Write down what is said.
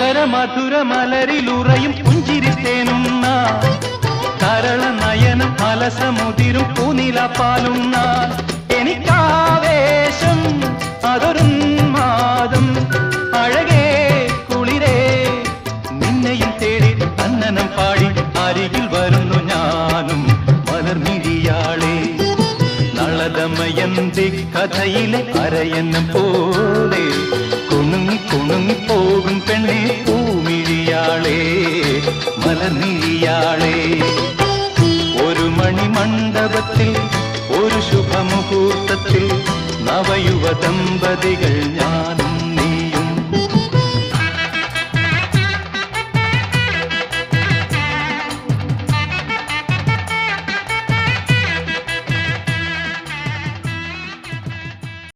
സ്വരമധുര മലരിലുറയും പുഞ്ചിരിത്തേനുണ്ണ കരള നയനം അലസമുതിരും പൂനിലപ്പാലുണ്ണ എനിക്കാവേശം അതൊരുന്മാദം അഴകേ കുളിരേ നിന്നെയും തേടി അന്നനം പാടി അരികിൽ വരുന്നു ഞാനും മലർമിഴിയാളെ നളദമയന്തി കഥയിലെ അരയന്നം പോലെ കുണുങ്ങി കുണുങ്ങി പോകും പെണ്ണെ പൂമിഴിയാളെ മലർമിഴിയാളെ ഒരു മണിമണ്ഡപത്തിൽ ഒരു ശുഭമുഹൂർത്തത്തിൽ നവയുവ ദമ്പതികൾ ഞാൻ